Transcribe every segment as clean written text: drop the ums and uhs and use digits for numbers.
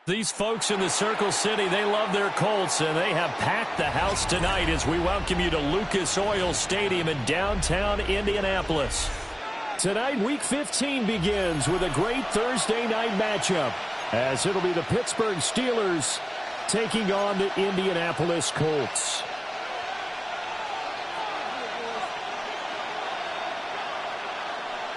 These folks in the Circle City, they love their Colts, and they have packed the house tonight as we welcome you to Lucas Oil Stadium in downtown Indianapolis. Tonight, Week 15 begins with a great Thursday night matchup, as it'll be the Pittsburgh Steelers taking on the Indianapolis Colts.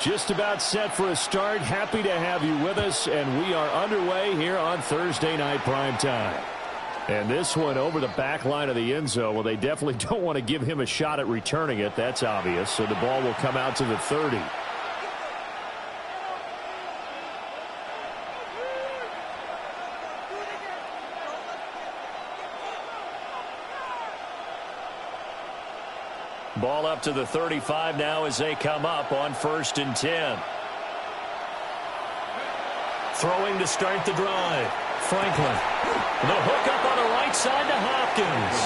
Just about set for a start. Happy to have you with us, and we are underway here on Thursday Night Primetime. And this one over the back line of the end zone. Well, they definitely don't want to give him a shot at returning it. That's obvious. So the ball will come out to the 30. Ball up to the 35 now as they come up on 1st and 10. Throwing to start the drive. Franklin. The hook up on the right side to Hopkins.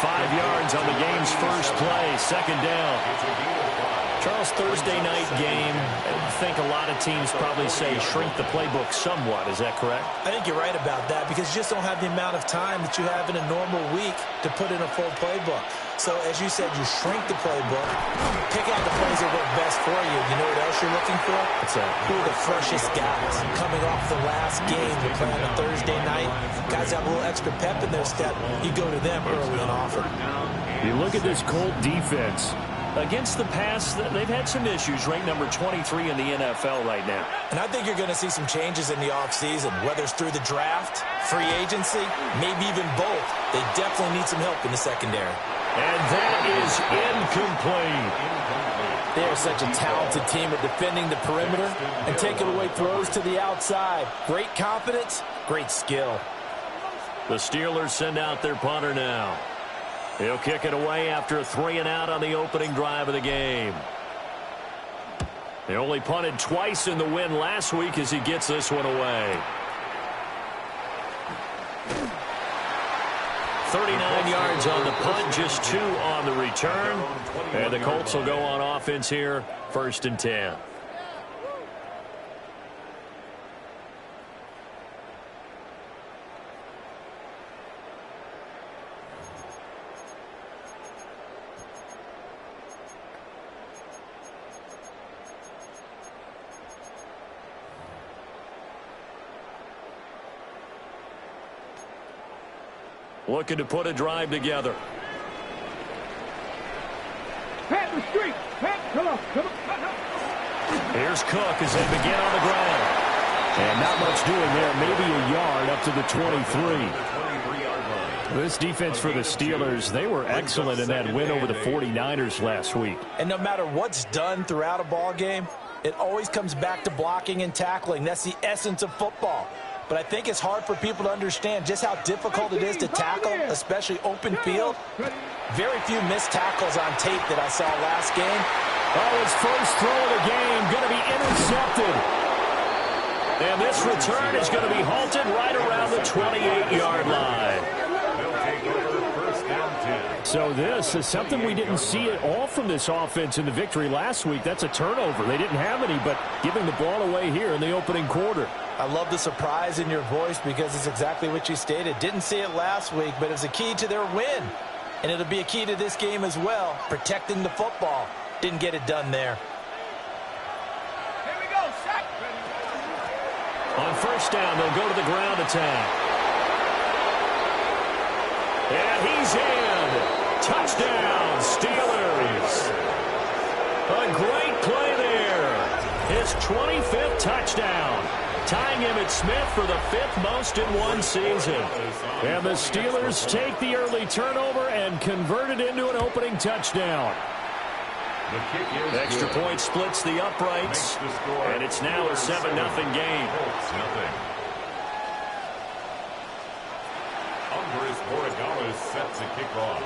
5 yards on the game's first play. 2nd down. Charles, Thursday night game, I think a lot of teams probably say shrink the playbook somewhat. Is that correct? I think you're right about that because you just don't have the amount of time that you have in a normal week to put in a full playbook. So, as you said, you shrink the playbook, pick out the plays that work best for you. You know what else you're looking for? What's that? Who are the freshest guys coming off the last game to play on a Thursday night? Guys have a little extra pep in their step. You go to them early and often. You look at this Colt defense. Against the pass, they've had some issues, ranked number 23 in the NFL right now. And I think you're going to see some changes in the offseason, whether it's through the draft, free agency, maybe even both. They definitely need some help in the secondary. And that is incomplete. They are such a talented team at defending the perimeter and taking away throws to the outside. Great confidence, great skill. The Steelers send out their punter now. He'll kick it away after a 3-and-out on the opening drive of the game. They only punted twice in the win last week as he gets this one away. 39 yards on the punt, just 2 on the return. And the Colts will go on offense here, 1st and 10. Looking to put a drive together. Pat the street. Pat, come on. Here's Cook as they begin on the ground. And not much doing there. Maybe a yard up to the 23. This defense for the Steelers, they were excellent in that win over the 49ers last week. And no matter what's done throughout a ball game, it always comes back to blocking and tackling. That's the essence of football. But I think it's hard for people to understand just how difficult it is to tackle, especially open field. Very few missed tackles on tape that I saw last game. Oh, his first throw of the game going to be intercepted. And this return is going to be halted right around the 28-yard line. So this is something we didn't see at all from this offense in the victory last week. That's a turnover. They didn't have any, but giving the ball away here in the opening quarter. I love the surprise in your voice because it's exactly what you stated. Didn't see it last week, but it's a key to their win. And it'll be a key to this game as well, protecting the football. Didn't get it done there. Here we go, sack. On 1st down, they'll go to the ground attack. And he's in. Touchdown, Steelers. A great play there. His 25th touchdown. Tying Emmitt Smith for the 5th most in one season. And the Steelers take the early turnover and convert it into an opening touchdown. Extra point splits the uprights, and it's now a 7-0 game. Andres Borregales set to kick off.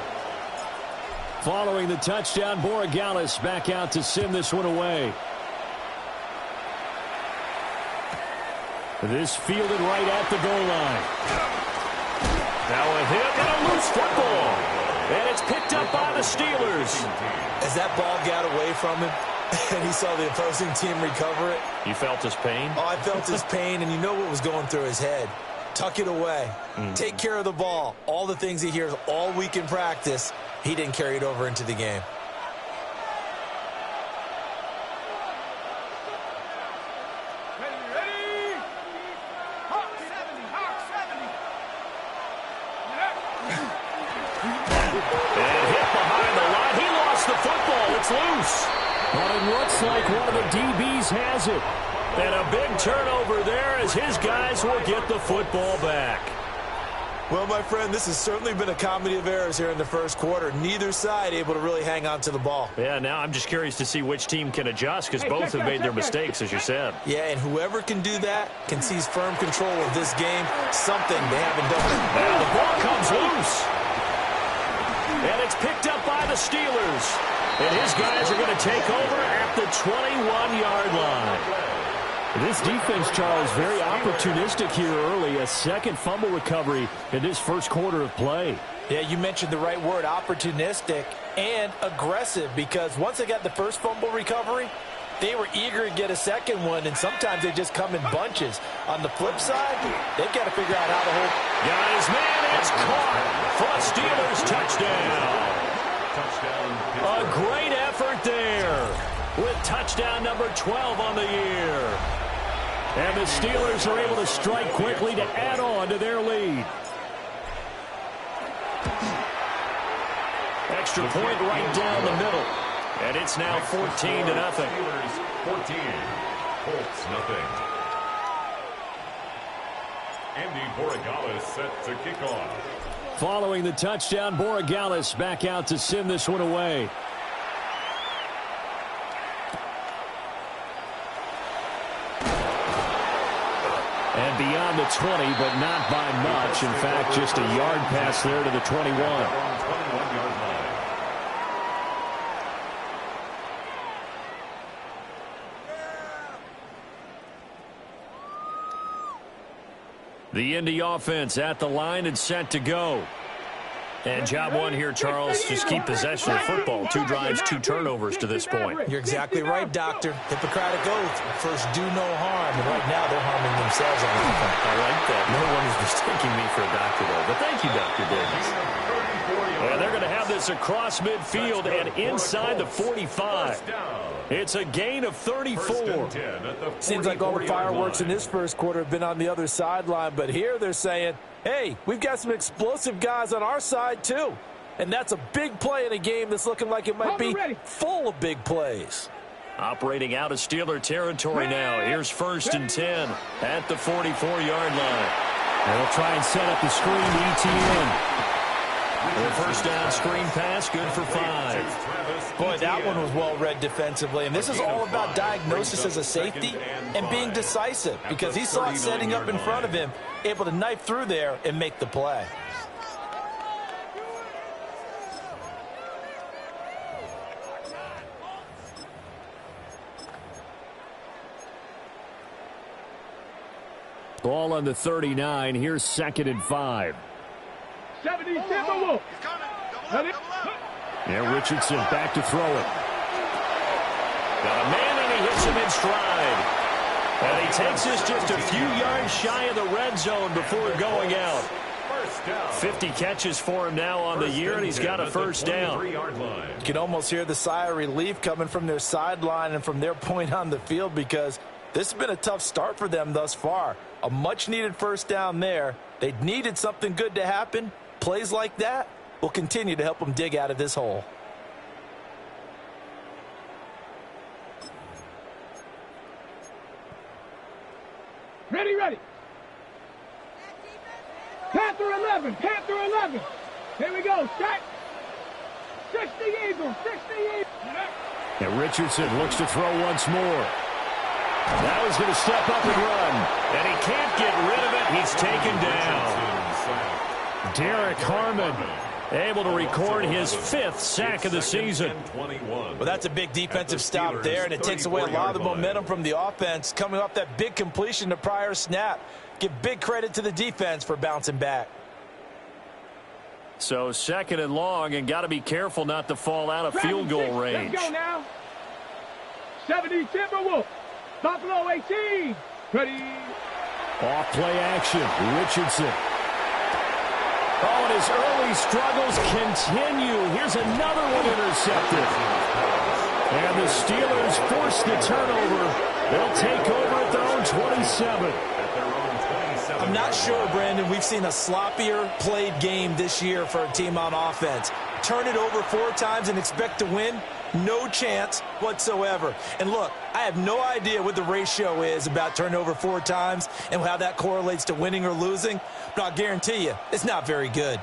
Following the touchdown, Borregales back out to send this one away. This fielded right at the goal line. Now a hit and a loose football. And it's picked up by the Steelers. As that ball got away from him and he saw the opposing team recover it. You felt his pain? Oh, I felt his pain, and you know what was going through his head. Tuck it away. Take care of the ball. All the things he hears all week in practice, he didn't carry it over into the game. Loose. But it looks like one of the DBs has it. And a big turnover there as his guys will get the football back. Well, my friend, this has certainly been a comedy of errors here in the first quarter. Neither side able to really hang on to the ball. Yeah, now I'm just curious to see which team can adjust because both have made their mistakes, as you said. Yeah, and whoever can do that can seize firm control of this game, something they haven't done. Now the ball comes loose. And it's picked up by the Steelers. And his guys are going to take over at the 21-yard line. This defense, Charles, very opportunistic here early. A second fumble recovery in this first quarter of play. Yeah, you mentioned the right word, opportunistic and aggressive, because once they got the first fumble recovery, they were eager to get a second one, and sometimes they just come in bunches. On the flip side, they've got to figure out how to hold. Got his man, it's caught for a Steelers touchdown. A great effort there with touchdown number 12 on the year. And the Steelers are able to strike quickly to add on to their lead. Extra point right down the middle. And it's now 14-0. Steelers 14, Colts nothing. Andy Borregales set to kick off. Following the touchdown, Borregales back out to send this one away. And beyond the 20, but not by much. In fact, just a yard pass there to the 21. 21-yard line. The Indy offense at the line and set to go. And job one here, Charles, just keep possession of the football. 2 drives, 2 turnovers to this point. You're exactly right, Doctor. Hippocratic oath. First, do no harm. And right now, they're harming themselves on offense. I like that. No one is mistaking me for a doctor, though. But thank you, Dr. Davis. And they're going to have this across midfield and inside the 45. It's a gain of 34. Seems like all the fireworks in this first quarter have been on the other sideline, but here they're saying, hey, we've got some explosive guys on our side too. And that's a big play in a game that's looking like it might be full of big plays. Operating out of Steeler territory now. Here's 1st and 10 at the 44-yard line. They'll try and set up the screen to ETN. The first down screen pass, good for 5. Boy, that one was well read defensively. And this is all about diagnosis as a safety and being decisive, because he saw it setting up in front of him, able to knife through there and make the play. Ball on the 39. Here's 2nd and 5. 77 Wolf. Yeah, Richardson back to throw it. Got a man, and he hits him in stride. And he takes us just a few yards shy of the red zone before going out. 50 catches for him now on the year, and he's got a first down. You can almost hear the sigh of relief coming from their sideline and from their point on the field, because this has been a tough start for them thus far. A much-needed first down there. They needed something good to happen. Plays like that will continue to help them dig out of this hole. Ready, ready. Panther 11, Panther 11. Here we go, set. 60 Eagles, 60 Eagles. And Richardson looks to throw once more. Now he's going to step up and run. And he can't get rid of it. He's taken down. Derek Harmon Able to record his 5th sack of the season. Well, that's a big defensive stop there, and it takes away a lot of the momentum from the offense coming off that big completion the prior snap. Give big credit to the defense for bouncing back. So 2nd and long, and got to be careful not to fall out of field goal range. Let's go now. 70 Timberwolves. Buffalo 18. Ready. Off play action. Richardson. Oh, and his early struggles continue. Here's another one intercepted. And the Steelers force the turnover. They'll take over at their own 27. I'm not sure, Brandon, we've seen a sloppier played game this year for a team on offense. Turn it over 4 times and expect to win? No chance whatsoever. And look, I have no idea what the ratio is about turning over 4 times and how that correlates to winning or losing, but I'll guarantee you, it's not very good.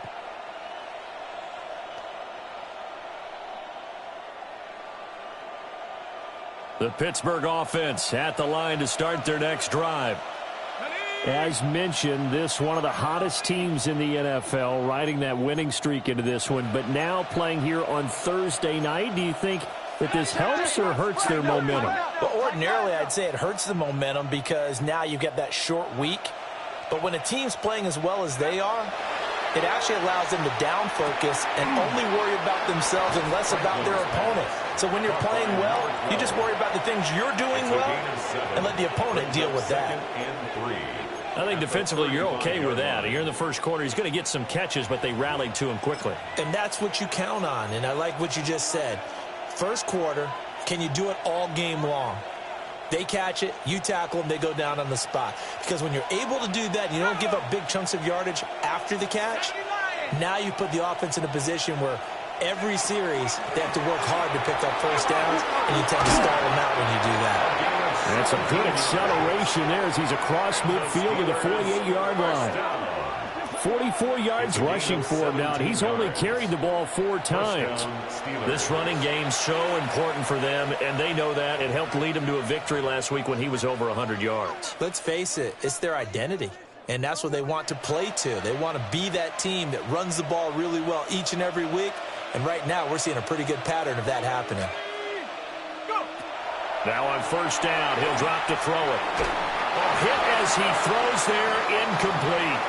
The Pittsburgh offense at the line to start their next drive. As mentioned, this one of the hottest teams in the NFL, riding that winning streak into this one, but now playing here on Thursday night. Do you think that this helps or hurts their momentum? Well, ordinarily, I'd say it hurts the momentum because now you get that short week. But when a team's playing as well as they are, it actually allows them to down focus and only worry about themselves and less about their opponent. So when you're playing well, you just worry about the things you're doing well and let the opponent deal with that. I think defensively you're okay with that. You're in the first quarter. He's going to get some catches, but they rallied to him quickly. And that's what you count on, and I like what you just said. First quarter, can you do it all game long? They catch it, you tackle them, they go down on the spot. Because when you're able to do that, you don't give up big chunks of yardage after the catch, now you put the offense in a position where every series they have to work hard to pick up first downs, and you tend to stall them out when you do that. And some good acceleration there as he's across midfield to the 48-yard line. 44 yards rushing for him now, and he's only carried the ball 4 times. This running game's so important for them, and they know that. It helped lead them to a victory last week when he was over 100 yards. Let's face it, it's their identity, and that's what they want to play to. They want to be that team that runs the ball really well each and every week, and right now we're seeing a pretty good pattern of that happening. Now on first down, he'll drop to throw it. Hit as he throws there, incomplete.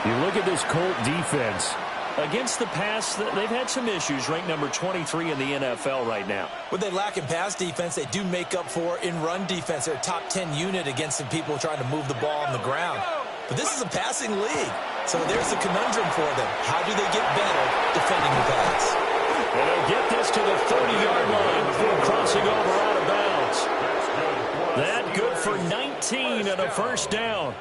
You look at this Colt defense. Against the pass, they've had some issues. Ranked number 23 in the NFL right now. What they lack in pass defense, they do make up for in run defense. They're a top 10 unit against the people trying to move the ball on the ground. But this is a passing league, so there's a conundrum for them. How do they get better defending the pass? And they'll get this to the 30-yard line before crossing over out of bounds. That good for 19 and a first down.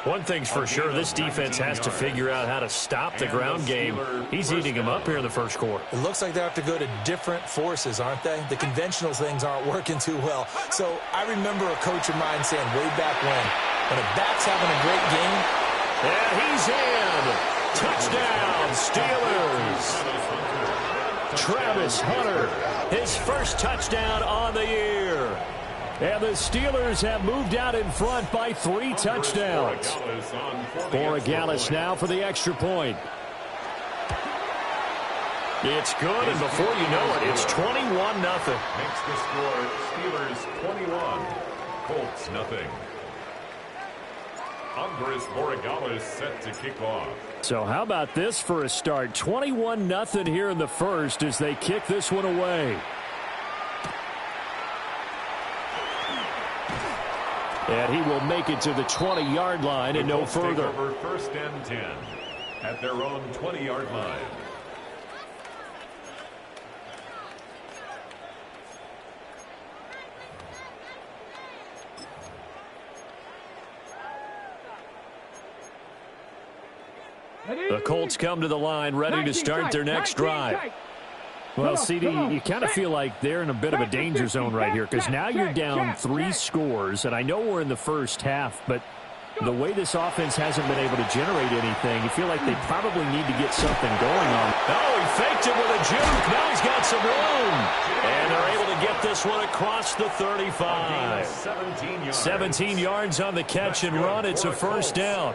One thing's for sure, this defense has to figure out how to stop the ground game. He's eating them up here in the first quarter. It looks like they have to go to different forces, aren't they? The conventional things aren't working too well. So I remember a coach of mine saying way back when a back's having a great game. And he's in. Touchdown, Steelers. Travis Hunter, his first touchdown on the year. And the Steelers have moved out in front by 3 touchdowns. Borregales now for the extra point. It's good, and before you know it, it's 21-0. Makes the score Steelers 21, Colts nothing. Andres Borregales set to kick off. So how about this for a start? 21-0 here in the first as they kick this one away. And he will make it to the 20-yard line and no further. Take over first and 10 at their own 20-yard line. The Colts come to the line ready to start their next drive. Well, CD, you kind of feel like they're in a bit of a danger zone right here because now you're down 3 scores, and I know we're in the first half, but the way this offense hasn't been able to generate anything, you feel like they probably need to get something going on. Oh, he faked it with a juke. Now he's got some room. And they're able to get this one across the 35. 17 yards on the catch and run. It's a first down.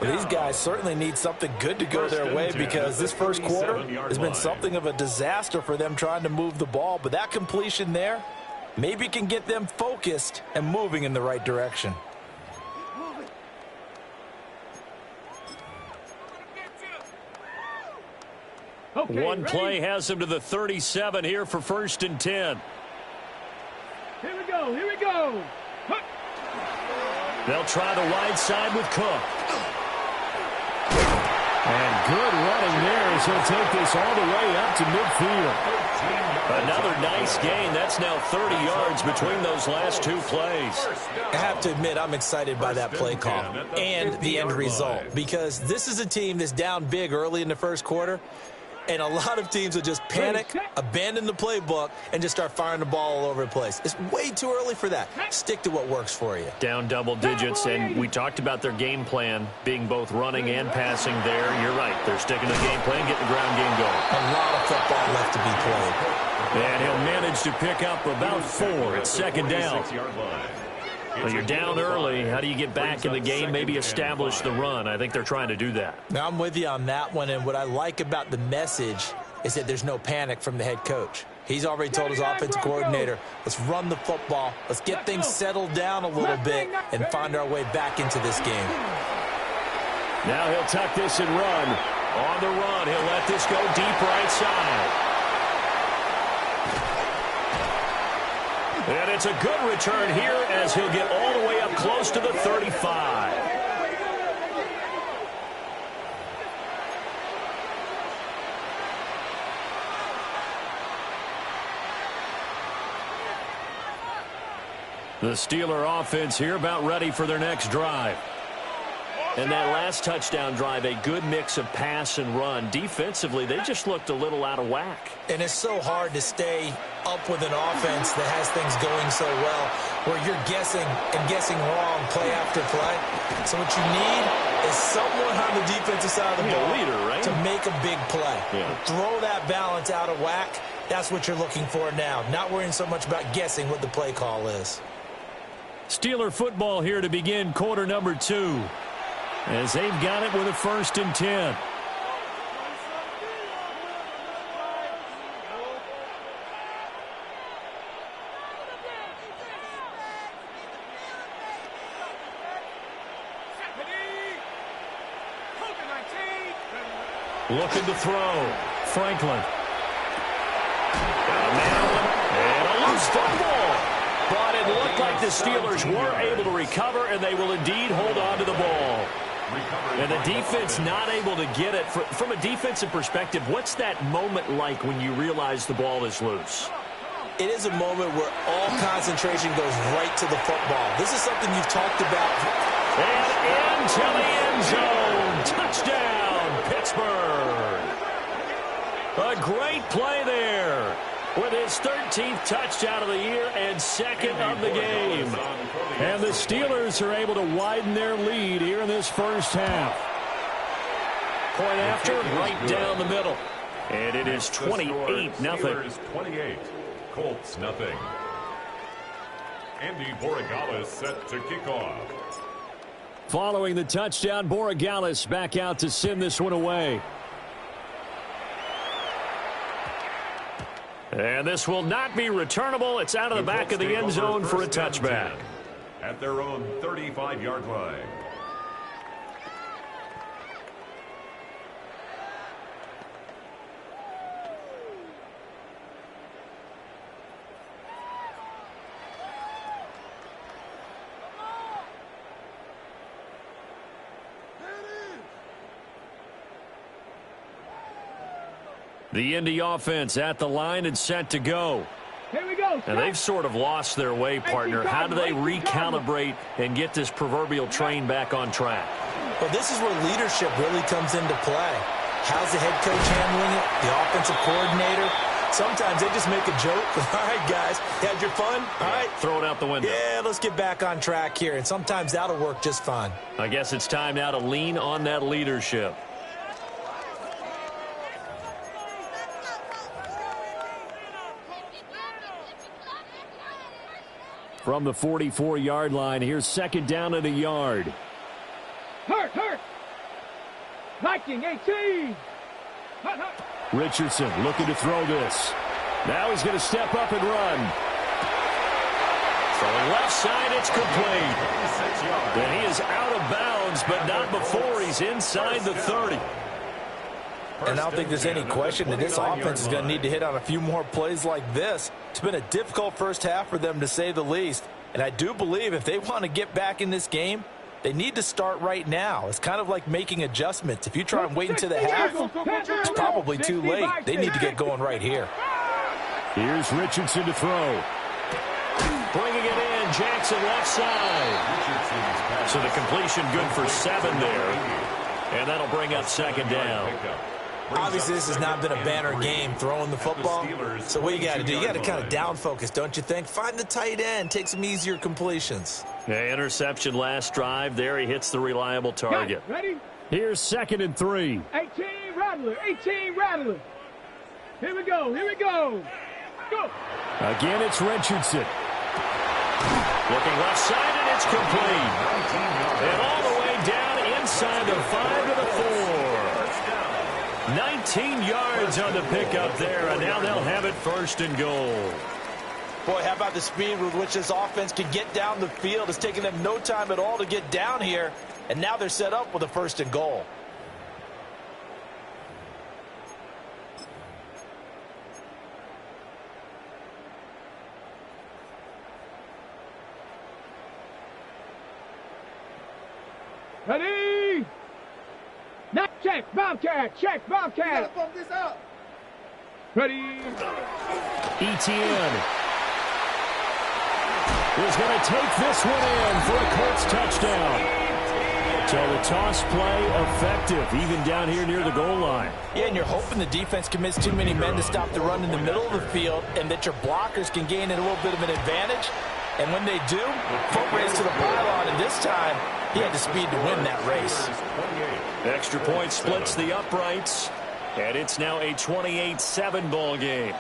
Well, these guys certainly need something good to go their way because this first quarter has been something of a disaster for them trying to move the ball. But that completion there maybe can get them focused and moving in the right direction. Okay, One ready? play has him to the 37 here for 1st and 10. Here we go, here we go. Huh. They'll try the wide side with Cook. And good running there as he'll take this all the way up to midfield. Another nice gain. That's now 30 yards between those last two plays. I have to admit, I'm excited by that play call and the end result because this is a team that's down big early in the first quarter, and a lot of teams will just panic, abandon the playbook, and just start firing the ball all over the place. It's way too early for that. Stick to what works for you. Down double digits, and we talked about their game plan being both running and passing there. You're right. They're sticking to the game plan, getting the ground game going. A lot of football left to be played. And he'll manage to pick up about 4 at 2nd down. Well, you're down early. How do you get back in the game, maybe establish the run? I think they're trying to do that. Now, I'm with you on that one, and what I like about the message is that there's no panic from the head coach. He's already told his offensive coordinator, let's run the football, let's get things settled down a little bit and find our way back into this game. Now he'll tuck this and run. On the run, he'll let this go deep right side. And it's a good return here as he'll get all the way up close to the 35. The Steeler offense here about ready for their next drive. And that last touchdown drive, a good mix of pass and run. Defensively, they just looked a little out of whack. And it's so hard to stay up with an offense that has things going so well, where you're guessing and guessing wrong play after play. So what you need is someone on the defensive side of the ball leader, right? to make a big play. Yeah. Throw that balance out of whack. That's what you're looking for now. Not worrying so much about guessing what the play call is. Steeler football here to begin quarter number 2. As they've got it with a 1st and 10. Looking to throw. Franklin. And a loose football. But it looked like the Steelers were able to recover, and they will indeed hold on to the ball. And the defense not able to get it. From a defensive perspective, what's that moment like when you realize the ball is loose? It is a moment where all concentration goes right to the football. This is something you've talked about. And into the end zone. Touchdown, Pittsburgh. A great play there with his 13th touchdown of the year and 2nd of the game. And the Steelers are able to widen their lead here in this first half. Point after, right down the middle. And it is 28-0. Steelers 28, Colts nothing. Andy Borregales set to kick off. Following the touchdown, Borregales back out to send this one away. And this will not be returnable. It's out of the back of the end zone for a touchback. At their own 35-yard line. The Indy offense at the line and set to go. Here we go. And they've sort of lost their way, partner. How do they recalibrate and get this proverbial train back on track? Well, this is where leadership really comes into play. How's the head coach handling it? The offensive coordinator? Sometimes they just make a joke. All right, guys, you had your fun? All right. Throw it out the window. Yeah, let's get back on track here. And sometimes that'll work just fine. I guess it's time now to lean on that leadership. From the 44-yard line, here's 2nd down at a yard. Hurt. Viking 18. Richardson looking to throw this. Now he's going to step up and run. Throwing left side, it's complete. And he is out of bounds, but not before he's inside the 30. And I don't think there's any question that this offense is going to need to hit on a few more plays like this. It's been a difficult first half for them, to say the least. And I do believe if they want to get back in this game, they need to start right now. It's kind of like making adjustments. If you try and wait until the half, it's probably too late. They need to get going right here. Here's Richardson to throw. Bringing it in, Jackson left side. So the completion good for 7 there. And that'll bring up second down. Obviously, this has not been a banner game throwing the football. So what you got to do, you got to kind of down focus, don't you think? Find the tight end, take some easier completions. Yeah, interception last drive. There he hits the reliable target. Ready? Here's 2nd and 3. 18 Rattler. 18 Rattler. Here we go. Here we go. Go. Again, it's Richardson. Looking left side, and it's complete. And all the way down inside the 5 to the 4. 19 yards on the pickup there, and now they'll have it 1st and goal. Boy, how about the speed with which this offense can get down the field? It's taken them no time at all to get down here, and now they're set up with a 1st and goal. Ready? Now check, Bobcat, check, Bobcat. You gotta pump this out. Ready? Etienne is going to take this one in for a Colts touchdown. So the toss play effective, even down here near the goal line. Yeah, and you're hoping the defense commits too many men to stop the run in the middle of the field, and that your blockers can gain a little bit of an advantage. And when they do, foot race to the pylon, and this time, he had the speed to win that race. Extra point splits the uprights, and it's now a 28-7 ball game.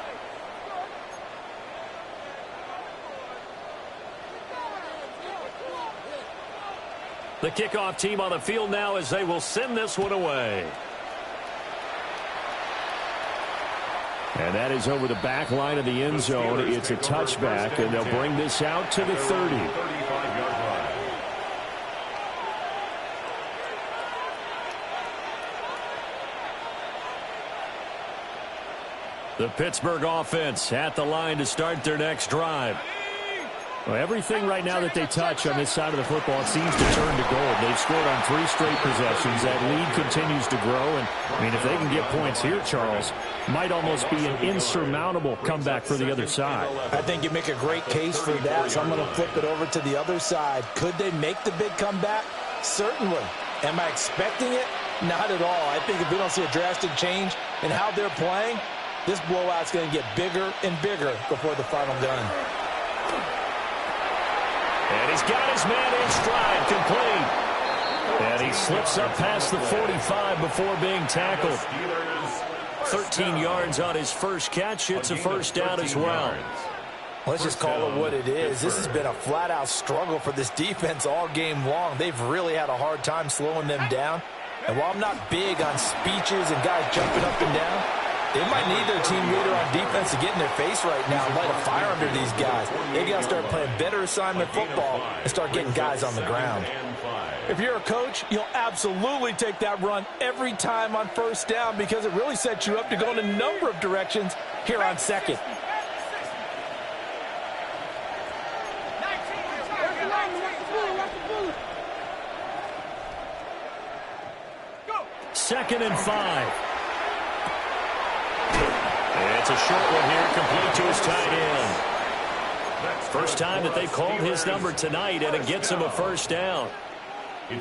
The kickoff team on the field now as they will send this one away. And that is over the back line of the end zone. It's a touchback, and they'll bring this out to the 30. The Pittsburgh offense at the line to start their next drive. Well, everything right now that they touch on this side of the football, it seems to turn to gold. They've scored on 3 straight possessions. That lead continues to grow. And, I mean, if they can get points here, Charles, might almost be an insurmountable comeback for the other side. I think you make a great case for that, so I'm going to flip it over to the other side. Could they make the big comeback? Certainly. Am I expecting it? Not at all. I think if we don't see a drastic change in how they're playing, this blowout's going to get bigger and bigger before the final gun. And he's got his man in stride, complete. And he slips up past the 45 before being tackled. 13 yards on his first catch. It's a first down as well. Let's just call it what it is. This has been a flat-out struggle for this defense all game long. They've really had a hard time slowing them down. And while I'm not big on speeches and guys jumping up and down, they might need their team leader on defense to get in their face right now and light a fire under these guys. They got to start playing better assignment football and start getting guys on the ground. If you're a coach, you'll absolutely take that run every time on first down because it really sets you up to go in a number of directions here on second. Second and 5. It's a short one here, complete to his tight end. First time that they've called his number tonight, and it gets him a first down.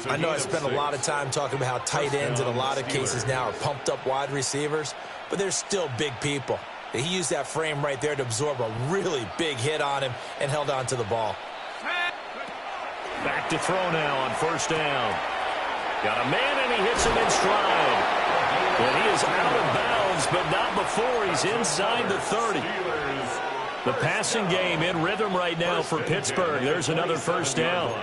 I know I spent a lot of time talking about how tight ends in a lot of cases now are pumped up wide receivers, but they're still big people. He used that frame right there to absorb a really big hit on him and held on to the ball. Back to throw now on first down. Got a man, and he hits him in stride. And he is out of bounds, but not before he's inside the 30. The passing game in rhythm right now for Pittsburgh. There's another first down.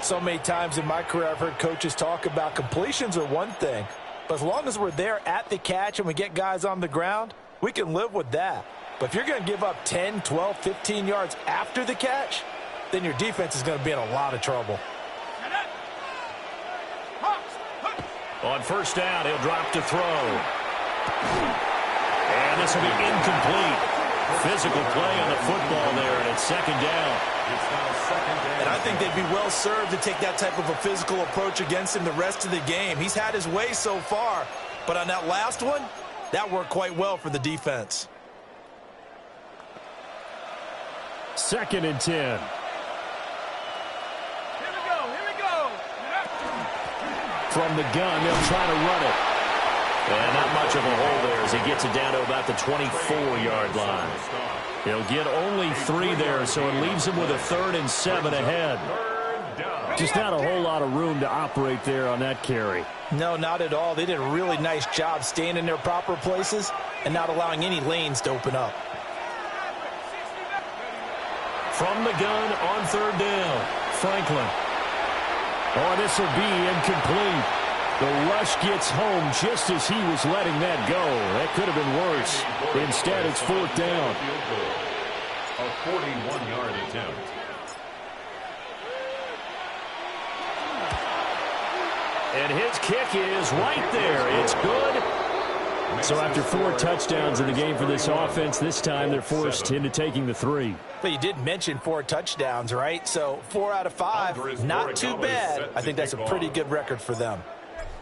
So many times in my career I've heard coaches talk about completions are one thing, But as long as we're there at the catch and we get guys on the ground, we can live with that. But if you're going to give up 10, 12, 15 yards after the catch, then your defense is going to be in a lot of trouble. On first down, he'll drop to throw. And this will be incomplete. Physical play on the football there, and it's second down. And I think they'd be well served to take that type of a physical approach against him the rest of the game. He's had his way so far, but on that last one, that worked quite well for the defense. 2nd and 10. From the gun, they'll try to run it. And not much of a hole there as he gets it down to about the 24-yard line. He'll get only 3 there, so it leaves him with a 3rd and 7 ahead. Just not a whole lot of room to operate there on that carry. No, not at all. They did a really nice job staying in their proper places and not allowing any lanes to open up. From the gun on 3rd down, Franklin. Oh, this will be incomplete. The rush gets home just as he was letting that go. That could have been worse. Instead, it's 4th down. A 41-yard attempt. And his kick is right there. It's good. So after 4 touchdowns in the game for this offense, this time they're forced into taking the 3. But you did mention 4 touchdowns, right? So 4 out of 5, not too bad. I think that's a pretty good record for them.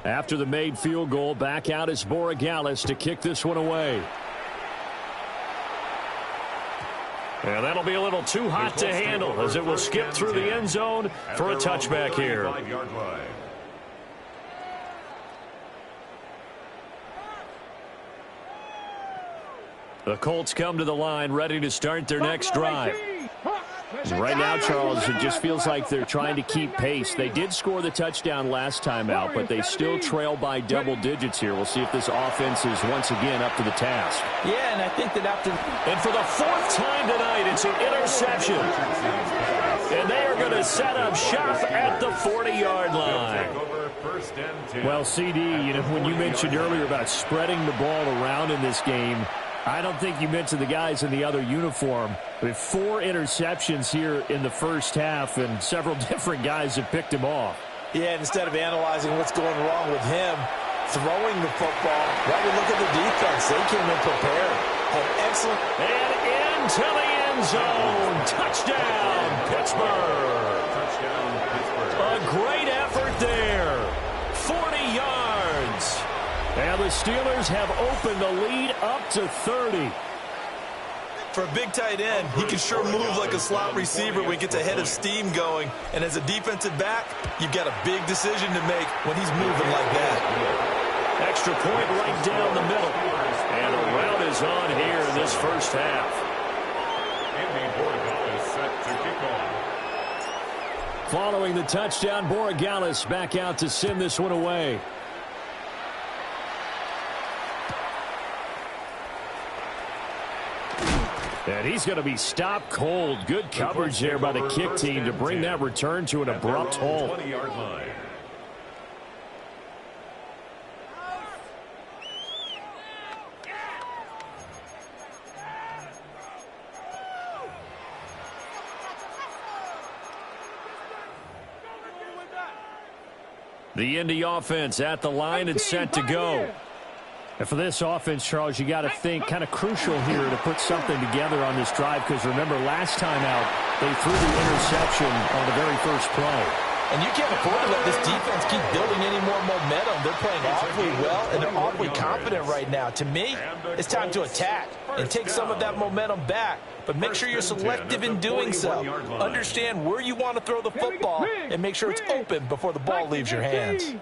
After the made field goal, back out is Borregales to kick this one away. And that'll be a little too hot to handle as it will skip through the end zone for a touchback here. The Colts come to the line ready to start their next drive. Right now, Charles, it just feels like they're trying to keep pace. They did score the touchdown last time out, but they still trail by double digits here. We'll see if this offense is once again up to the task. Yeah, and I think that after... And for the 4th time tonight, it's an interception. And they are going to set up shop at the 40-yard line. Well, CD, you know, when you mentioned earlier about spreading the ball around in this game, I don't think you mentioned the guys in the other uniform. We have 4 interceptions here in the first half, and several different guys have picked him off. Yeah, and instead of analyzing what's going wrong with him, throwing the football, right, look at the defense. They came in prepared. Had excellent. And into the end zone. Touchdown, Pittsburgh. Touchdown, Pittsburgh. A great effort there. 40 yards. And the Steelers have opened the lead up to 30. For a big tight end, he can sure move like a slot receiver when he gets a head of steam going. And as a defensive back, you've got a big decision to make when he's moving like that. Extra point right down the middle. And a route is on here in this first half. Andy Borregales set to kick off. Following the touchdown, Borregales back out to send this one away. And he's going to be stopped cold. Good coverage there by the kick team to bring that return to an abrupt halt. 20-yard line. The Indy offense at the line and set to go. And for this offense, Charles, you got to think kind of crucial here to put something together on this drive, because remember, last time out, they threw the interception on the very first play. And you can't afford to let this defense keep building any more momentum. They're playing awfully well, and they're awfully confident right now. To me, it's time to attack and take some of that momentum back. But make sure you're selective in doing so. Understand where you want to throw the football and make sure it's open before the ball leaves your hands.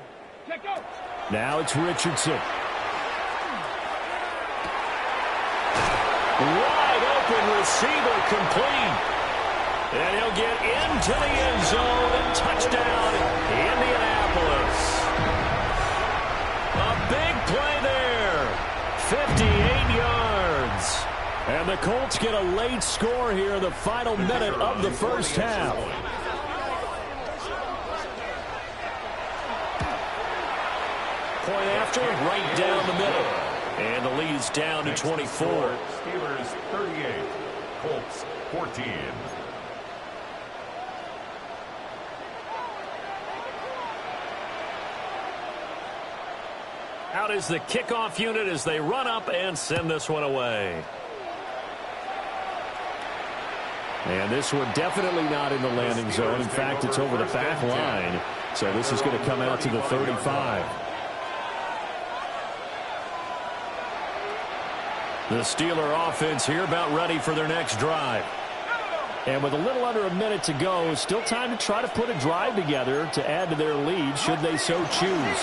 Now it's Richardson. Wide open receiver complete. And he'll get into the end zone and touchdown, Indianapolis. A big play there. 58 yards. And the Colts get a late score here in the final minute of the first half. Point after, right down the middle. And the lead's down to 24. Steelers 38, Colts 14. Out is the kickoff unit as they run up and send this one away. And this one definitely not in the landing zone. In fact, it's over the back line. So this is going to come out to the 35. The Steeler offense here about ready for their next drive. And with a little under a minute to go, still time to try to put a drive together to add to their lead should they so choose.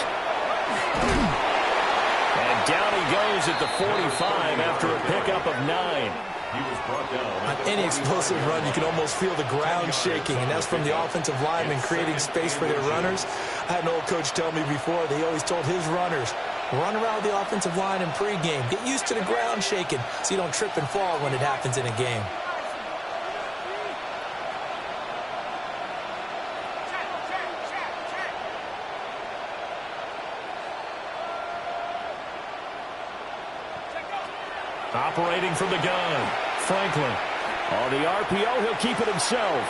And down he goes at the 45 after a pickup of 9. He was brought down. On any explosive run, you can almost feel the ground shaking, and that's from the offensive linemen creating space for their runners. I had an old coach tell me before, they always told his runners, run around the offensive line in pregame. Get used to the ground shaking so you don't trip and fall when it happens in a game. Operating from the gun, Franklin. On the RPO, he'll keep it himself.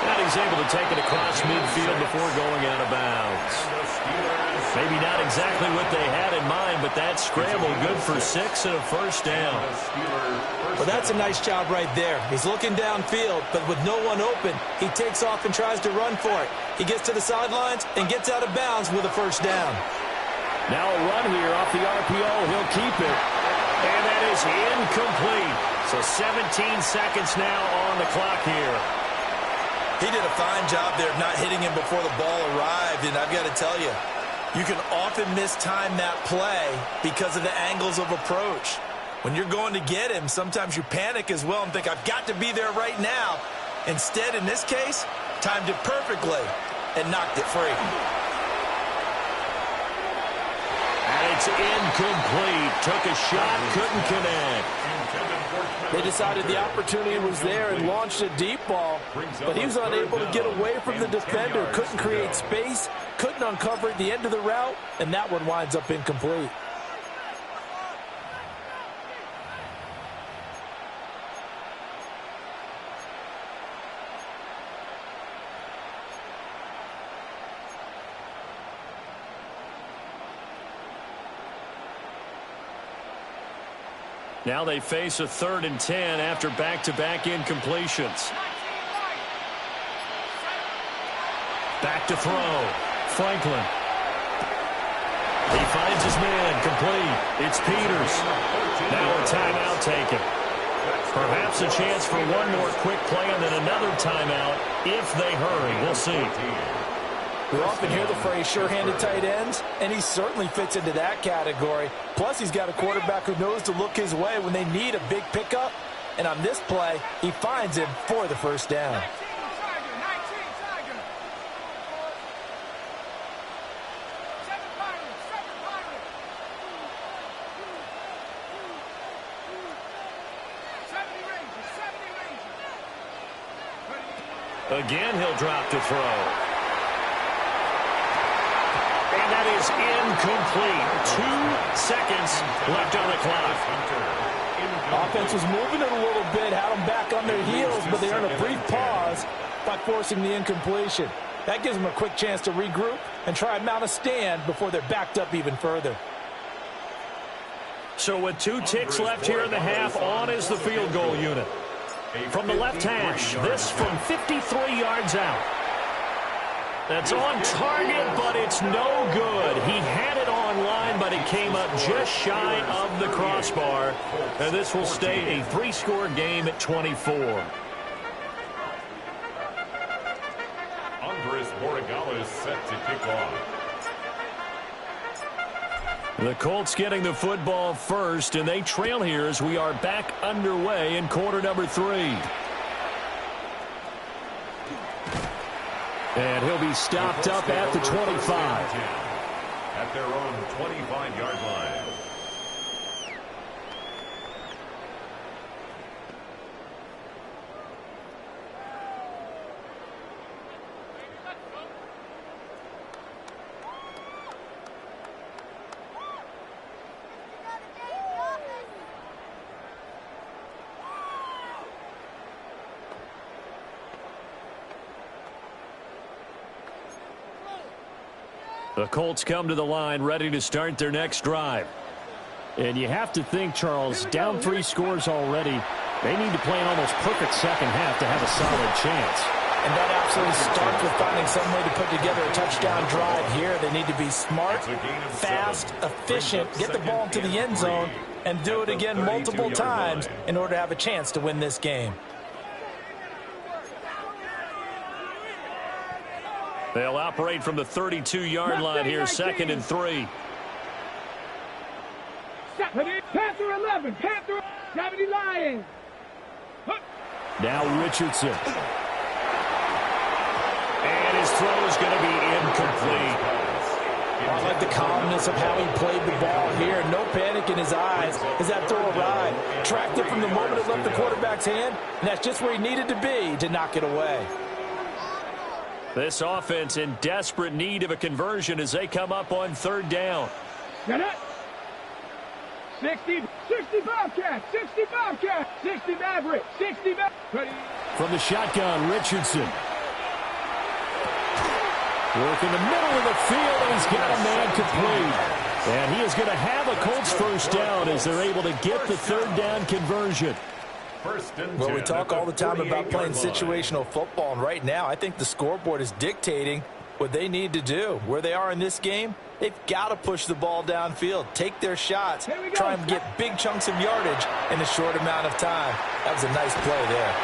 And he's able to take it across midfield before going out of bounds. Maybe not exactly what they had in mind, but that scramble good for 6 and a first down. Well, that's a nice job right there. He's looking downfield, but with no one open, he takes off and tries to run for it. He gets to the sidelines and gets out of bounds with a first down. Now a run here off the RPO. He'll keep it. And that is incomplete. So 17 seconds now on the clock here. He did a fine job there of not hitting him before the ball arrived, and I've got to tell you, you can often mistime that play because of the angles of approach. When you're going to get him, sometimes you panic as well and think, I've got to be there right now. Instead, in this case, timed it perfectly and knocked it free. It's incomplete. Took a shot, couldn't connect. They decided the opportunity was there and launched a deep ball, but he was unable to get away from the defender. Couldn't create space, couldn't uncover at the end of the route, and that one winds up incomplete. Now they face a 3rd and 10 after back-to-back incompletions. Back to throw. Franklin. He finds his man. Complete. It's Peters. Now a timeout taken. Perhaps a chance for one more quick play and then another timeout if they hurry. We'll see. We often hear the phrase sure-handed tight ends, and he certainly fits into that category. Plus, he's got a quarterback who knows to look his way when they need a big pickup. And on this play, he finds him for the first down. Again, he'll drop to throw. And that is incomplete. 2 seconds left on the clock. Offense was moving it a little bit, had them back on their heels, but they earned a brief pause by forcing the incompletion. That gives them a quick chance to regroup and try and mount a stand before they're backed up even further. So with 2 ticks left here in the half, on is the field goal unit. From the left hash, this from 53 yards out. That's on target, but it's no good. He had it on line, but it came up just shy of the crossbar. And this will stay a 3-score game at 24. Andres Borregales set to kick off. The Colts getting the football first, and they trail here as we are back underway in quarter number 3. And he'll be stopped up at the 25. At their own 25-yard line. The Colts come to the line ready to start their next drive. And you have to think, Charles, down 3 scores already. They need to play an almost perfect second half to have a solid chance. And that absolutely starts with finding some way to put together a touchdown drive here. They need to be smart, fast, efficient, get the ball into the end zone, and do it again multiple times in order to have a chance to win this game. They'll operate from the 32-yard line here, 2nd and 3. Panther 11, Panther 70 Lions. Now Richardson. And his throw is going to be incomplete. I like the calmness of how he played the ball here. No panic in his eyes as that throw arrived. Tracked it from the moment it left the quarterback's hand, and that's just where he needed to be to knock it away. This offense in desperate need of a conversion as they come up on 3rd down. Get it. 60 Bobcat, 60 Bobcat, 60 Maverick, 60 Maverick. From the shotgun, Richardson. Work in the middle of the field, and he's got a man complete. And he is going to have a Colts first down as they're able to get the 3rd down conversion. Well, we talk all the time about playing situational football, and right now I think the scoreboard is dictating what they need to do. Where they are in this game, they've got to push the ball downfield, take their shots, try and get big chunks of yardage in a short amount of time. That was a nice play there.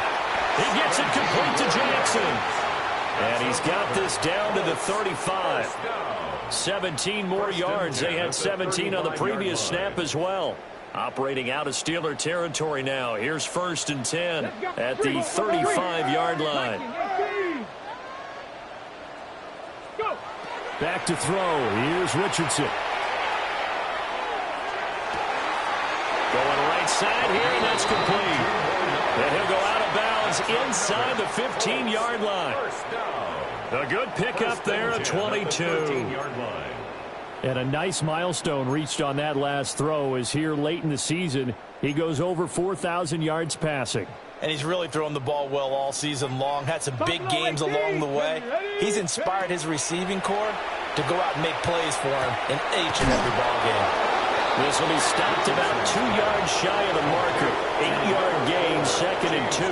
He gets it complete to Jackson. And he's got this down to the 35. 17 more yards. They had 17 on the previous snap as well. Operating out of Steeler territory now. Here's 1st and 10 at the 35-yard line. Back to throw. Here's Richardson. Going right side here, and that's complete. And he'll go out of bounds inside the 15-yard line. A good pickup there at 22. And a nice milestone reached on that last throw is here late in the season. He goes over 4,000 yards passing. And he's really thrown the ball well all season long. Had some big games along the way. He's inspired his receiving corps to go out and make plays for him in each and every ball game. This will be stopped about 2 yards shy of the marker. 8-yard gain, 2nd and 2.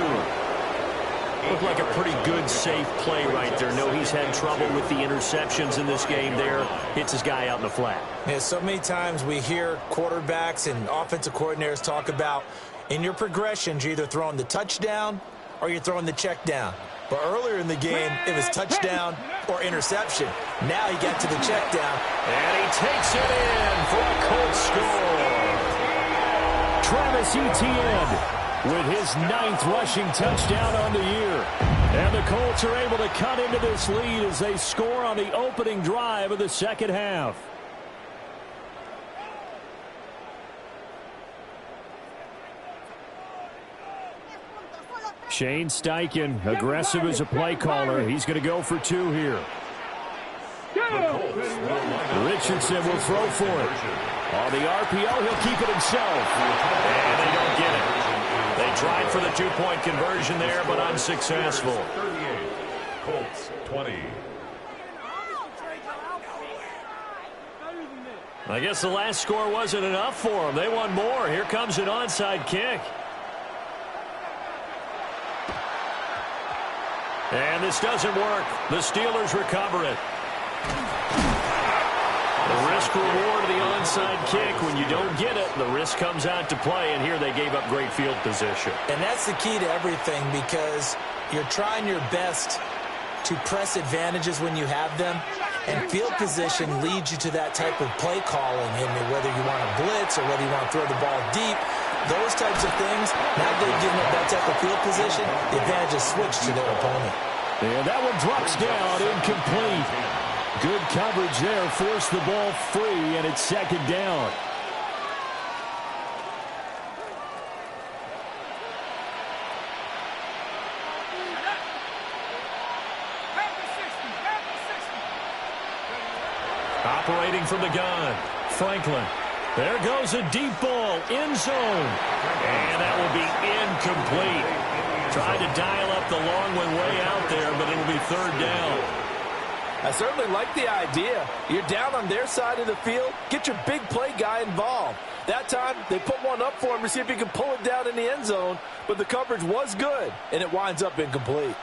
Looked like a pretty good, safe play right there. No, he's had trouble with the interceptions in this game there. Hits his guy out in the flat. Yeah, so many times we hear quarterbacks and offensive coordinators talk about in your progressions, you're either throwing the touchdown or you're throwing the check down. But earlier in the game, it was touchdown or interception. Now he got to the check down. And he takes it in for a Colts score. Travis Etienne with his 9th rushing touchdown on the year. And the Colts are able to cut into this lead as they score on the opening drive of the second half. Shane Steichen, aggressive as a play caller. He's going to go for 2 here. Richardson will throw for it. On the RPO, he'll keep it himself. And they don't get it. They tried for the 2-point conversion there, but unsuccessful. 38, Colts 20. I guess the last score wasn't enough for them. They want more. Here comes an onside kick. And this doesn't work. The Steelers recover it. The risk-reward of the onside kick. When you don't get it, the risk comes out to play, and here they gave up great field position. And that's the key to everything, because you're trying your best to press advantages when you have them, and field position leads you to that type of play calling, and whether you want to blitz or whether you want to throw the ball deep, those types of things, now they've given up that type of field position, the advantage is switched to their opponent. And that one drops down, incomplete. Good coverage there, forced the ball free, and it's 2nd down. Operating from the gun, Franklin. There goes a deep ball, end zone. And that will be incomplete. Tried to dial up the long one way out there, but it'll be 3rd down. I certainly like the idea. You're down on their side of the field. Get your big play guy involved. That time, they put one up for him to see if he can pull it down in the end zone. But the coverage was good, and it winds up incomplete.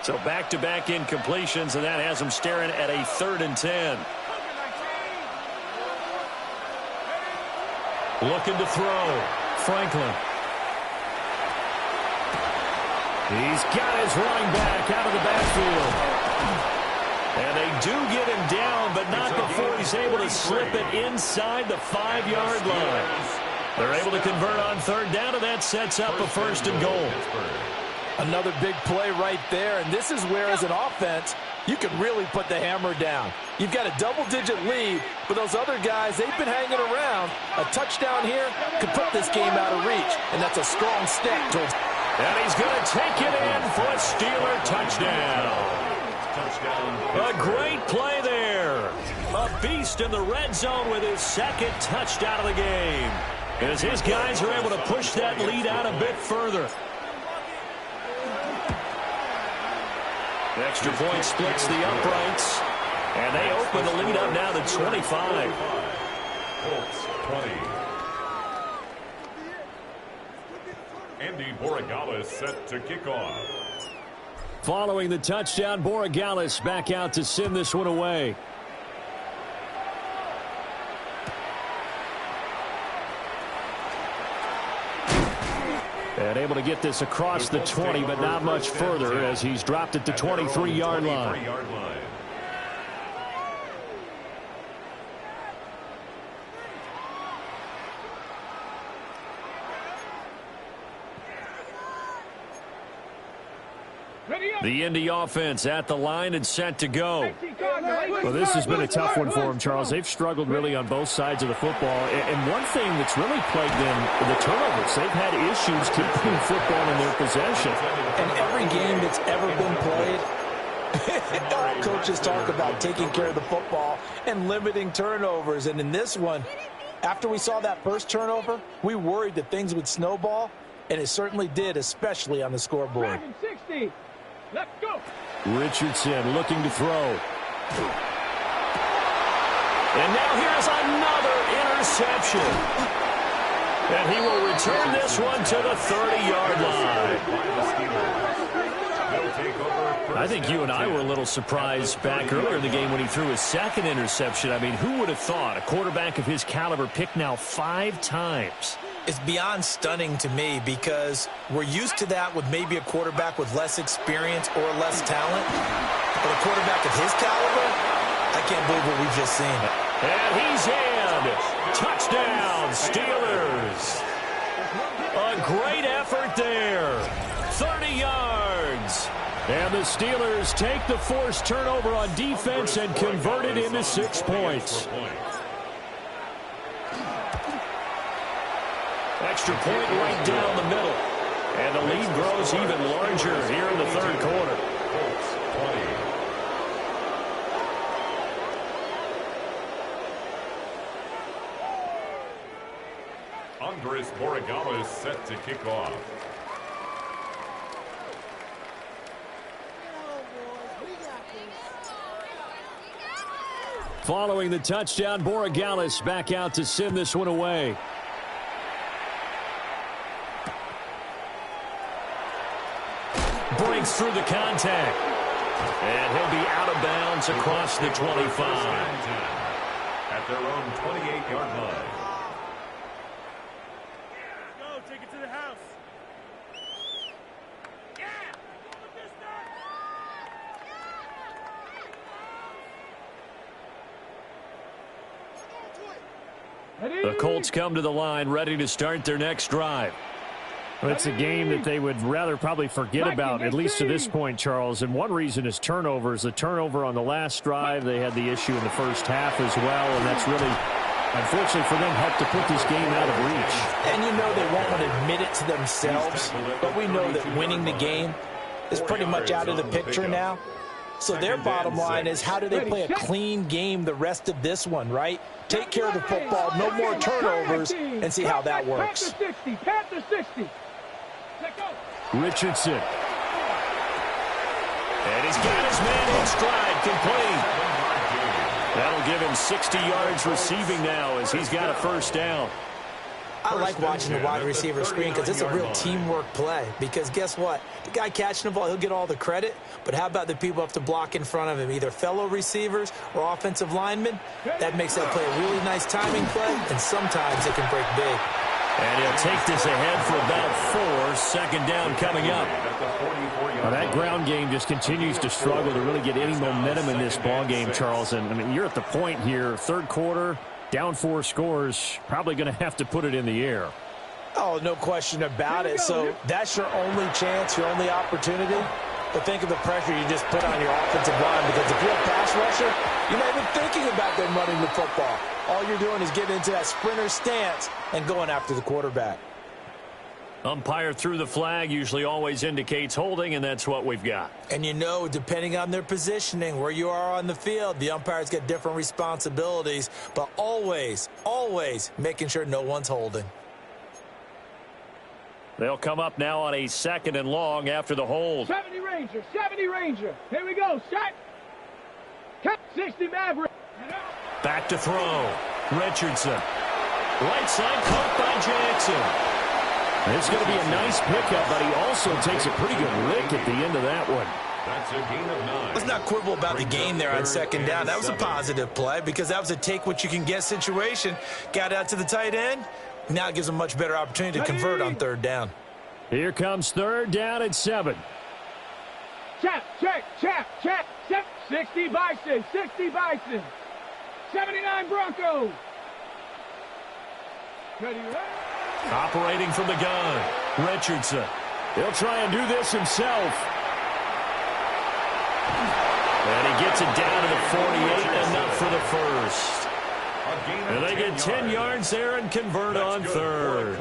So back-to-back incompletions, and that has him staring at a 3rd and 10. Looking to throw. Franklin. He's got his running back out of the backfield. And they do get him down, but not before he's able to slip it inside the 5-yard line. They're able to convert on 3rd down, and that sets up a 1st and goal. Another big play right there, and this is where, as an offense, you can really put the hammer down. You've got a double-digit lead, but those other guys, they've been hanging around. A touchdown here could put this game out of reach, and that's a strong step towards... And he's going to take it in for a Steeler touchdown. A great play there. A beast in the red zone with his 2nd touchdown of the game. As his guys are able to push that lead out a bit further. The extra point splits the uprights. And they open the lead up now to 25. Colts 20. Andy Borregales set to kick off. Following the touchdown, Borregales back out to send this one away. And able to get this across the 20, but not much further as he's dropped it to 23-yard line. The Indy offense at the line and set to go. Well, this has been a tough one for them, Charles. They've struggled really on both sides of the football. And one thing that's really plagued them, the turnovers. They've had issues keeping football in their possession. And every game that's ever been played, all coaches talk about taking care of the football and limiting turnovers. And in this one, after we saw that first turnover, we worried that things would snowball, and it certainly did, especially on the scoreboard. 60. Let's go. Richardson looking to throw. And now here's another interception. And he will return this one to the 30-yard line. I think you and I were a little surprised back earlier in the game when he threw his 2nd interception. I mean, who would have thought a quarterback of his caliber picked now 5 times? It's beyond stunning to me because we're used to that with maybe a quarterback with less experience or less talent. But a quarterback of his caliber, I can't believe what we've just seen. And he's in. Touchdown, Steelers. A great effort there. 30 yards. And the Steelers take the forced turnover on defense and convert it into 6 points. Extra point right down the middle. And the lead grows even larger here in the 3rd quarter. Andres Borregales set to kick off. Following the touchdown, Borregales back out to send this one away. Breaks through the contact. And he'll be out of bounds across the 25. At their own 28-yard line. Go, take it to the house. The Colts come to the line, ready to start their next drive. Well, it's a game that they would rather probably forget about, at least to this point, Charles. And one reason is turnovers. The turnover on the last drive, they had the issue in the first half as well, and that's really, unfortunately for them, helped to put this game out of reach. And you know they won't admit it to themselves, but we know that winning the game is pretty much out of the picture now. So their bottom line is, how do they play a clean game the rest of this one, right? Take care of the football, no more turnovers, and see how that works. Panther 60. Let go. Richardson. And he's got his man in stride, complete. give him 60 yards receiving now as he's got a first down. I like watching the wide receiver screen because it's a real teamwork play. Because guess what? The guy catching the ball, he'll get all the credit. But how about the people who have to block in front of him, either fellow receivers or offensive linemen? That makes that play a really nice timing play, and sometimes it can break big. And he'll take this ahead for about 4. Second down coming up. Well, that ground game just continues to struggle to really get any momentum in this ball game, Charles. And, I mean, you're at the point here, third quarter, down 4 scores, probably going to have to put it in the air. Oh, no question about it. So that's your only chance, your only opportunity. But think of the pressure you just put on your offensive line, because if you're a pass rusher, you're not even thinking about them running the football. All you're doing is getting into that sprinter stance and going after the quarterback. Umpire threw the flag, usually always indicates holding, and that's what we've got. And you know, depending on their positioning, where you are on the field, the umpires get different responsibilities, but always, always making sure no one's holding. They'll come up now on a 2nd and long after the hold. 70 Ranger, 70 Ranger. Here we go, set. Cut 60 Maverick. Back to throw. Richardson. Right side caught by Jackson. It's going to be a nice pickup, but he also takes a pretty good lick at the end of that one. That's a gain of 9. Let's not quibble about the gain there on second down. That was a positive play because that was a take-what-you-can-get situation. Got out to the tight end. Now it gives them a much better opportunity to convert on third down. Here comes third down at 7. Check. 60 Bison, 60 Bison. 79 Broncos. Ready, operating from the gun. Richardson. He'll try and do this himself. And he gets it down to the 48, enough for the first. And they get 10 yards there and convert on third.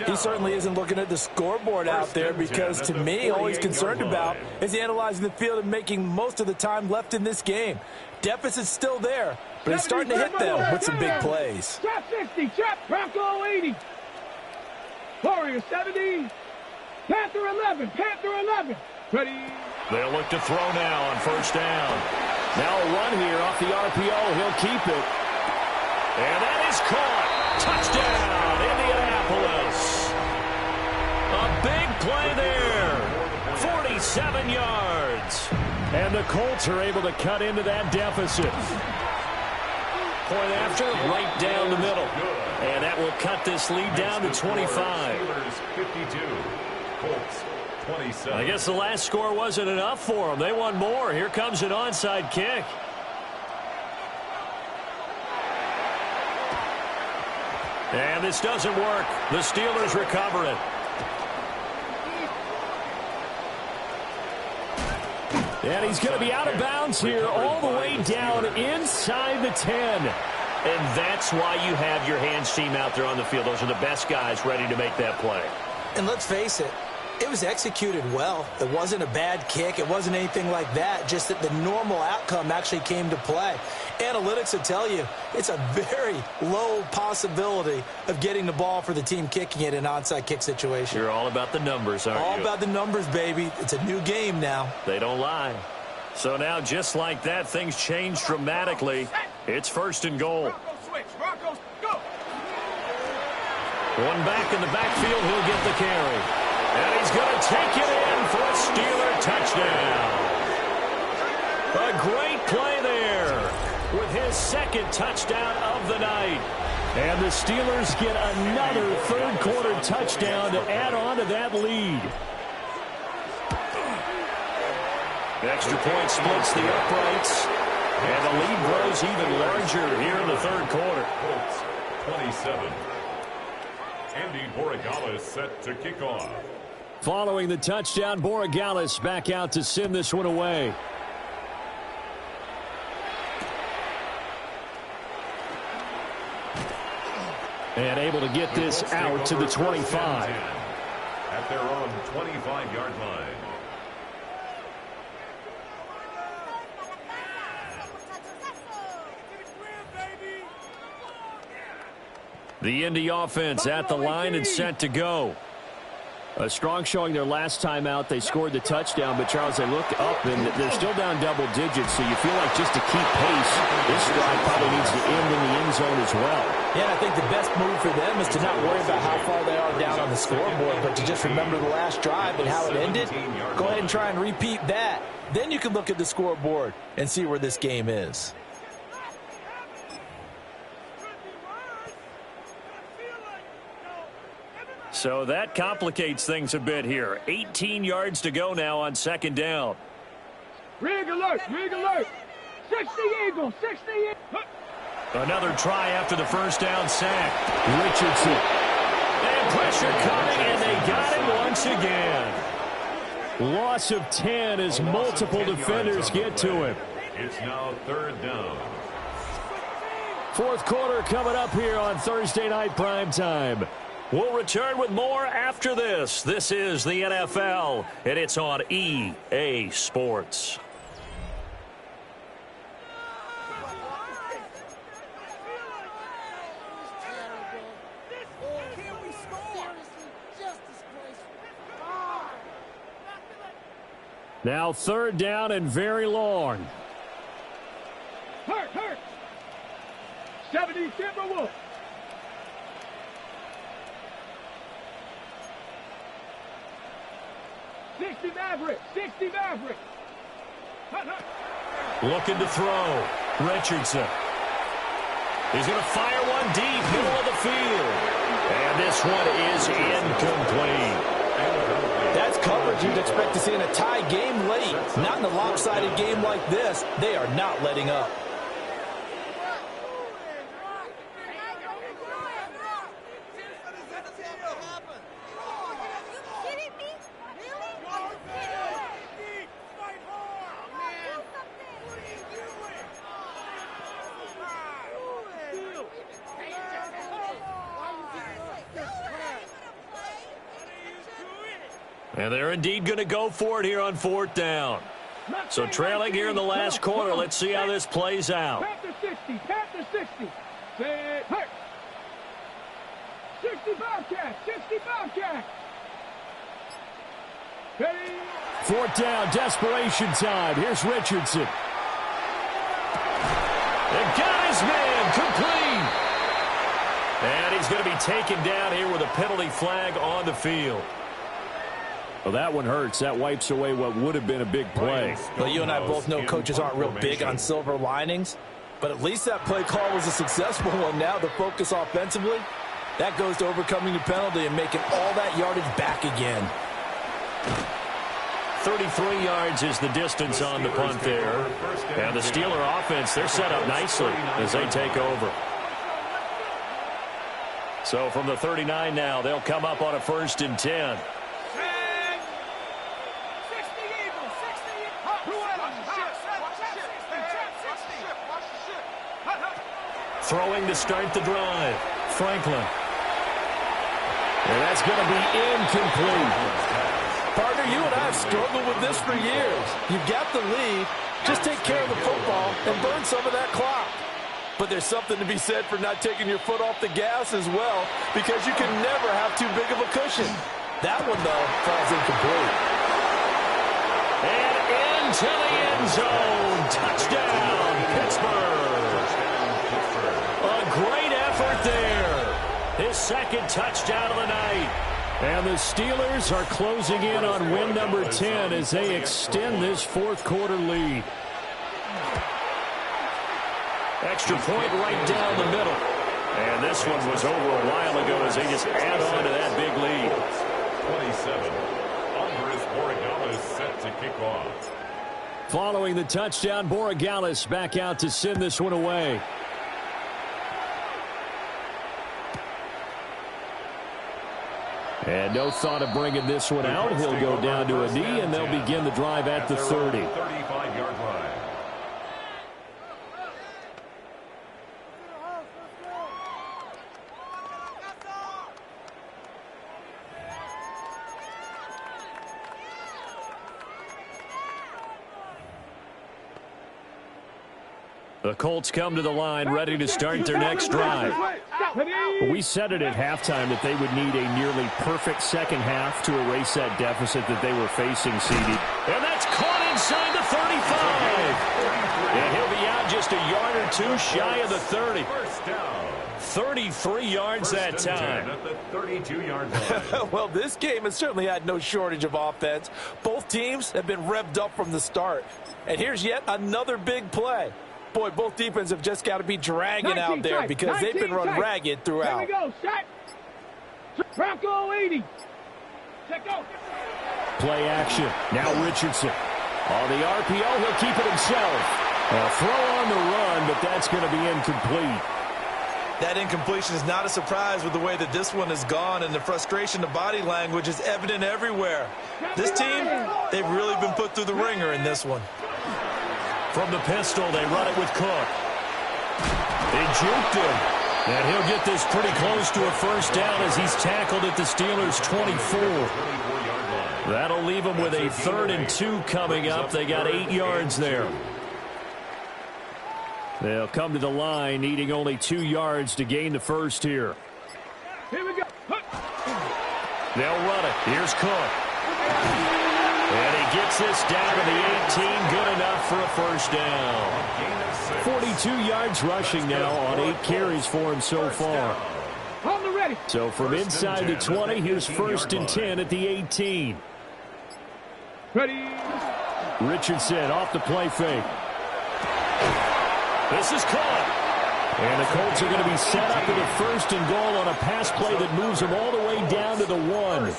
He certainly isn't looking at the scoreboard out there, because to me, all he's concerned about is analyzing the field and making most of the time left in this game. Deficit's still there, but he's starting to hit them with some big plays. Trap 60, trap Bronco 80. Warrior 70. Panther 11, Panther 11. Ready. They'll look to throw now on first down. Now a run here off the RPO. He'll keep it. And that is caught. Touchdown, Indianapolis. A big play there. 47 yards. And the Colts are able to cut into that deficit. Point after, right down the middle. And that will cut this lead down to 25. 52. Colts 27. I guess the last score wasn't enough for them. They want more. Here comes an onside kick. And this doesn't work. The Steelers recover it. And he's going to be out of bounds here all the way down inside the 10. And that's why you have your hands team out there on the field. Those are the best guys ready to make that play. And let's face it, it was executed well. It wasn't a bad kick. It wasn't anything like that. Just that the normal outcome actually came to play. Analytics will tell you it's a very low possibility of getting the ball for the team kicking it in an onside kick situation. You're all about the numbers, aren't you? All about the numbers, baby. It's a new game now. They don't lie. So now, just like that, things change dramatically. It's first and goal. One back in the backfield, he'll get the carry. And he's going to take it in for a Steeler touchdown. A great play there with his second touchdown of the night. And the Steelers get another third-quarter touchdown to add on to that lead. The extra point splits the uprights. And the lead grows even larger here in the third quarter. Colts 27. Andy Borregales set to kick off. Following the touchdown, Borregales back out to send this one away. And able to get this out to the 25. At their own 25-yard line. The Indy offense at the line and set to go. A strong showing their last time out. They scored the touchdown, but, Charles, they look up, and they're still down double digits, so you feel like just to keep pace, this drive probably needs to end in the end zone as well. Yeah, I think the best move for them is to not worry about how far they are down on the scoreboard, but to just remember the last drive and how it ended. Go ahead and try and repeat that. Then you can look at the scoreboard and see where this game is. So that complicates things a bit here. 18 yards to go now on second down. Rig alert, rig alert. 60 Eagles, 60 Eagles. Another try after the first down sack. Richardson. And pressure coming, and they got him once again. Loss of 10 as multiple defenders get to him. It's now third down. Fourth quarter coming up here on Thursday Night Primetime. We'll return with more after this. This is the NFL, and it's on EA Sports. Now third down and very long. Hurt. 70 Timberwolves. Sixty Maverick. Looking to throw. Richardson. He's going to fire one deep, middle of the field. And this one is incomplete. That's coverage you'd expect to see in a tie game late. Not in a lopsided game like this. They are not letting up. And they're indeed going to go for it here on fourth down. So trailing here in the last quarter. Let's see how this plays out. Panther 60. Say, hurt. 60 Bobcat. Ready. Fourth down, desperation time. Here's Richardson. And got his man complete. And he's going to be taken down here with a penalty flag on the field. Well, that one hurts. That wipes away what would have been a big play. Well, you and I both know coaches aren't real big on silver linings, but at least that play call was a successful one. Now the focus offensively, that goes to overcoming the penalty and making all that yardage back again. 33 yards is the distance on the punt there. And the Steeler offense, they're set up nicely as they take over. So from the 39 now, they'll come up on a 1st and 10. Throwing to start the drive. Franklin. And that's going to be incomplete. Partner, you and I have struggled with this for years. You've got the lead. Just take care of the football and burn some of that clock. But there's something to be said for not taking your foot off the gas as well, because you can never have too big of a cushion. That one, though, falls incomplete. And into the end zone. Touchdown, Pittsburgh. A great effort there. His second touchdown of the night. And the Steelers are closing in on win number 10 as they extend this fourth quarter lead. Extra point right down the middle. And this one was over a while ago as they just add on to that big lead. 27. Andres Borregales set to kick off. Following the touchdown, Borregales back out to send this one away. And no thought of bringing this one out. He'll go down to a knee, and they'll begin the drive at the 30. 35-yard line. The Colts come to the line ready to start their next drive. We said it at halftime that they would need a nearly perfect second half to erase that deficit that they were facing, CD. And that's caught inside the 35. And he'll be out just a yard or two shy of the 30. 33 yards that time. At the 32-yard line. Well, this game has certainly had no shortage of offense. Both teams have been revved up from the start. And here's yet another big play. Boy, both defenses have just got to be dragging out there because they've been run ragged throughout. Here we go, set. Bronco 80. Check out. Play action. Now Richardson. On the RPO, he'll keep it himself. A throw on the run, but that's going to be incomplete. That incompletion is not a surprise with the way that this one has gone, and the frustration, the body language is evident everywhere. This team, they've really been put through the ringer in this one. From the pistol, they run it with Cook. They juked him. And he'll get this pretty close to a first down as he's tackled at the Steelers' 24. That'll leave them with a 3rd and 2 coming up. They got 8 yards there. They'll come to the line, needing only 2 yards to gain the first here. Here we go. They'll run it. Here's Cook. And he gets this down to the 18. Good enough for a first down. 42 yards rushing now on 8 carries for him so far. On the ready. So from inside the 20, here's 1st and 10 at the 18. Ready. Richardson off the play fake. This is caught. And the Colts are going to be set up with a 1st and goal on a pass play that moves them all the way down to the 1.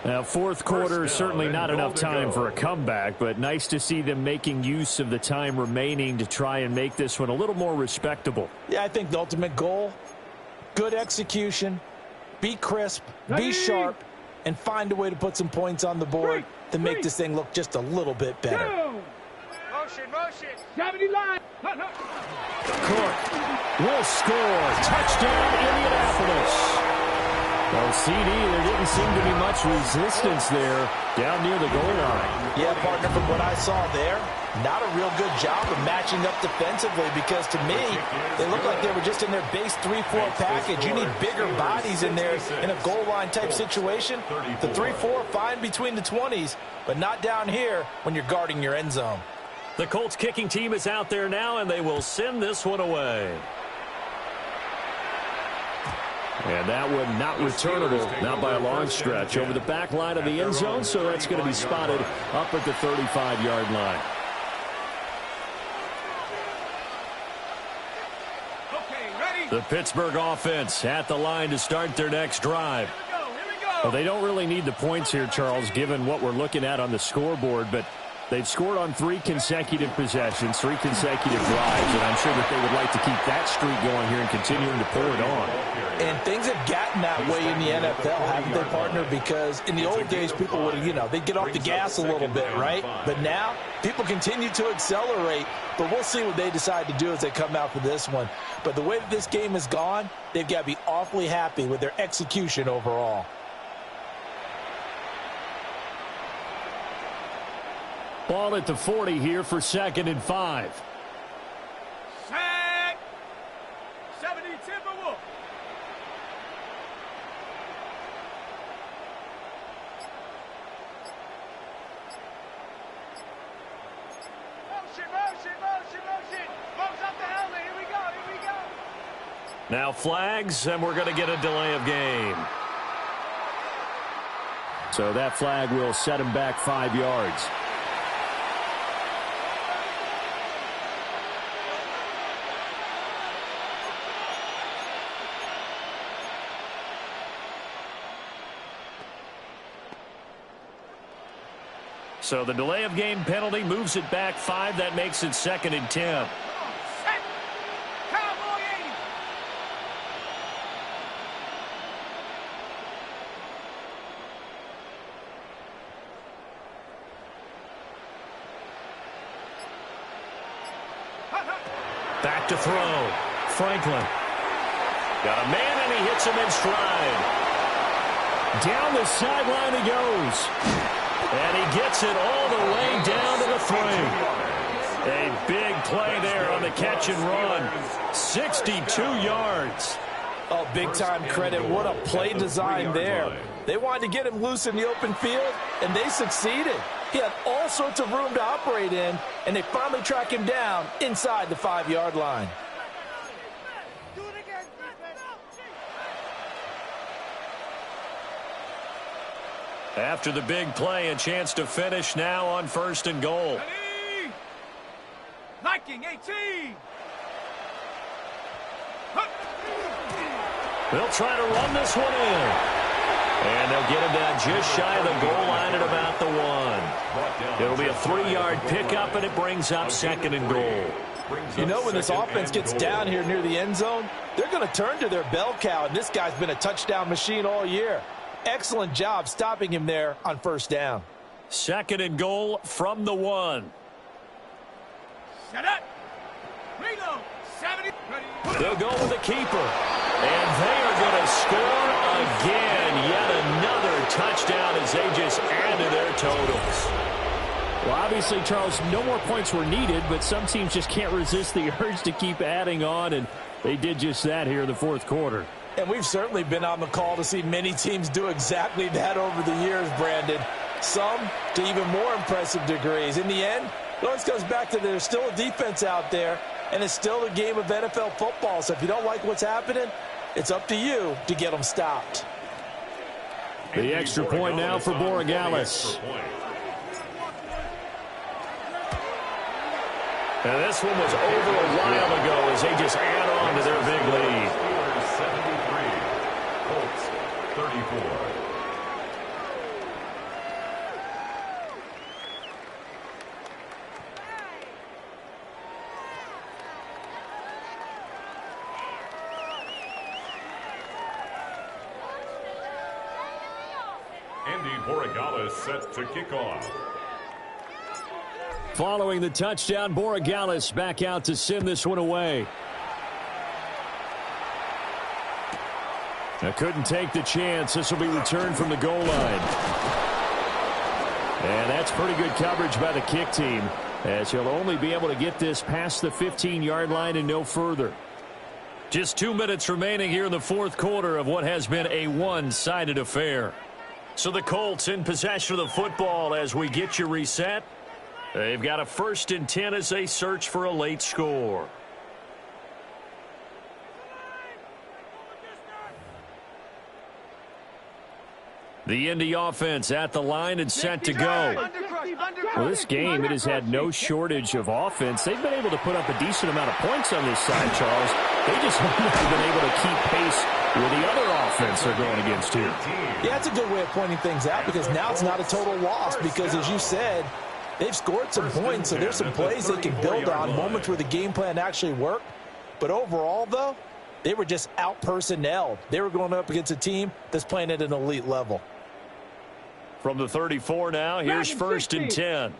Now, 4th quarter, certainly not enough time for a comeback, but nice to see them making use of the time remaining to try and make this one a little more respectable. Yeah, I think the ultimate goal, good execution, be crisp, be sharp, and find a way to put some points on the board to make this thing look just a little bit better. Motion. 70 line. Cook will score. Touchdown, Indianapolis. Well, CD, there didn't seem to be much resistance there down near the goal line. Yeah, partner, from what I saw there, not a real good job of matching up defensively because to me, they look like they were just in their base 3-4 package. You need bigger bodies in there in a goal line type situation. The 3-4, fine between the 20s, but not down here when you're guarding your end zone. The Colts kicking team is out there now, and they will send this one away. And that one not returnable, not by a long stretch, over the back line of the end zone, so that's going to be spotted up at the 35-yard line. The Pittsburgh offense at the line to start their next drive. Well, they don't really need the points here, Charles, given what we're looking at on the scoreboard, but they've scored on 3 consecutive possessions, 3 consecutive drives, and I'm sure that they would like to keep that streak going here and continuing to pour it on. And things have gotten that way in the NFL, haven't they, partner? Because in the old days, people would, they'd get off the gas a little bit, right? But now, people continue to accelerate, but we'll see what they decide to do as they come out for this one. But the way that this game has gone, they've got to be awfully happy with their execution overall. Ball at the 40 here for 2nd and 5. Sack. 70 Timberwolves. Motion. Moves up the helmet. Here we go. Now flags, and we're going to get a delay of game. So that flag will set him back 5 yards. So the delay of game penalty moves it back 5. That makes it 2nd and 10. Cowboy 80. Back to throw. Franklin. Got a man, and he hits him in stride. Down the sideline he goes. And he gets it all the way down to the 3. A big play there on the catch and run. 62 yards. Oh, big-time credit. What a play design there. They wanted to get him loose in the open field, and they succeeded. He had all sorts of room to operate in, and they finally track him down inside the 5-yard line. After the big play, a chance to finish now on 1st and goal. Liking 18. They'll try to run this one in. And they'll get him down just shy of the goal line at about the 1. It'll be a 3-yard pickup, and it brings up 2nd and goal. You know, when this offense gets down here near the end zone, they're going to turn to their bell cow, and this guy's been a touchdown machine all year. Excellent job stopping him there on 1st down. 2nd and goal from the 1. Set up. Reload. 70. They'll go with the keeper. And they are going to score again. Yet another touchdown as they just add to their totals. Well, obviously, Charles, no more points were needed, but some teams just can't resist the urge to keep adding on, and they did just that here in the 4th quarter. And we've certainly been on the call to see many teams do exactly that over the years, Brandon. Some to even more impressive degrees. In the end, it always comes back to there's still a defense out there, and it's still a game of NFL football. So if you don't like what's happening, it's up to you to get them stopped. The extra point now for Borregales. And this one was over a while ago as they just add on to their big lead. 73, Colts 34. Andy Borregales set to kick off. Following the touchdown, Borregales back out to send this one away. Now couldn't take the chance. This will be returned from the goal line. And that's pretty good coverage by the kick team, as he'll only be able to get this past the 15-yard line and no further. Just 2 minutes remaining here in the 4th quarter of what has been a one-sided affair. So the Colts in possession of the football as we get you reset. They've got a 1st and 10 as they search for a late score. The Indy offense at the line and set to go. Well, this game, it has had no shortage of offense. They've been able to put up a decent amount of points on this side, Charles. They just haven't been able to keep pace with the other offense they're going against here. Yeah, that's a good way of pointing things out, because now it's not a total loss, because as you said, they've scored some points, so there's some plays they can build on, moments where the game plan actually worked. But overall, though, they were just out-personnelled. They were going up against a team that's playing at an elite level. From the 34 now, here's 1st and 10.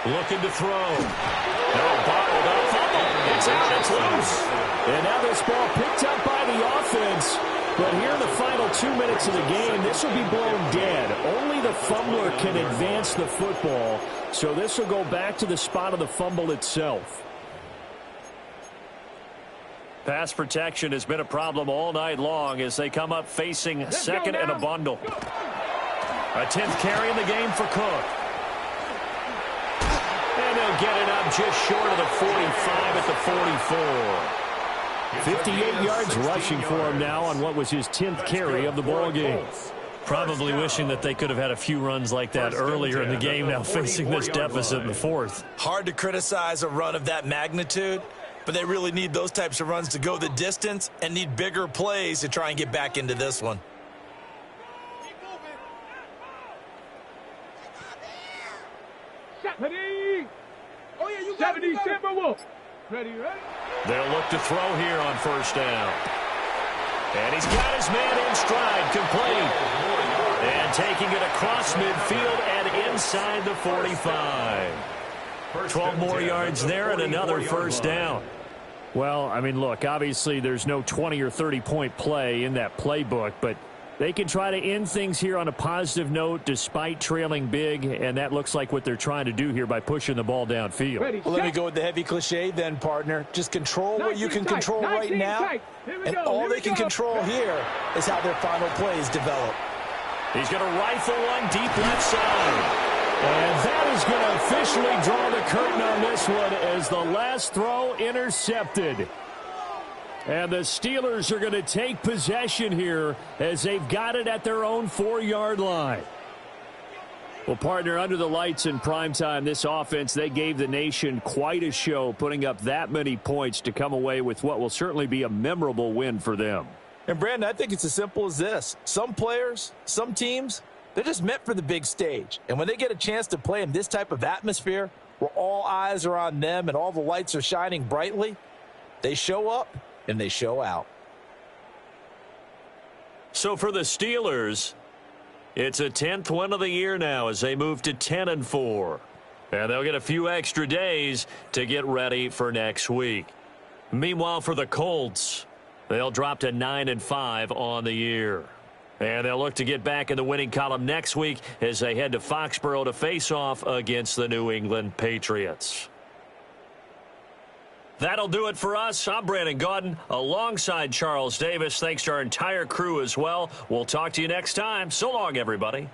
Looking to throw. No, bottled up. Fumble. It's out. It's loose. And now this ball picked up by the offense. But here in the final 2 minutes of the game, this will be blown dead. Only the fumbler can advance the football. So this will go back to the spot of the fumble itself. Pass protection has been a problem all night long as they come up facing 2nd and a bundle. A 10th carry in the game for Cook. And they'll get it up just short of the 45 at the 44. 58 yards rushing for him now on what was his 10th carry of the ball game. Probably wishing that they could have had a few runs like that earlier in the game, now facing this deficit in the 4th. Hard to criticize a run of that magnitude, but they really need those types of runs to go the distance and need bigger plays to try and get back into this one. Ready? Oh, yeah, you got 70 Timberwolf. Ready? They'll look to throw here on 1st down. And he's got his man in stride, complete. And taking it across midfield and inside the 45. 12 more yards there and another 1st down. Well, I mean, look, obviously there's no 20 or 30-point play in that playbook, but They can try to end things here on a positive note despite trailing big, and that looks like what they're trying to do here by pushing the ball downfield. Well, let me go with the heavy cliche then, partner. Just control what you can control right now, and all they can control here is how their final plays develop. He's going to rifle one deep left side. And that is going to officially draw the curtain on this one as the last throw intercepted. And the Steelers are going to take possession here as they've got it at their own 4-yard line. Well, partner, under the lights in primetime, this offense, they gave the nation quite a show, putting up that many points to come away with what will certainly be a memorable win for them. And, Brandon, I think it's as simple as this. Some players, some teams, they're just meant for the big stage. And when they get a chance to play in this type of atmosphere where all eyes are on them and all the lights are shining brightly, they show up and they show out. So for the Steelers, it's a 10th win of the year now as they move to 10-4. And they'll get a few extra days to get ready for next week. Meanwhile, for the Colts, they'll drop to 9-5 on the year. And they'll look to get back in the winning column next week as they head to Foxborough to face off against the New England Patriots. That'll do it for us. I'm Brandon Gaudin alongside Charles Davis. Thanks to our entire crew as well. We'll talk to you next time. So long, everybody.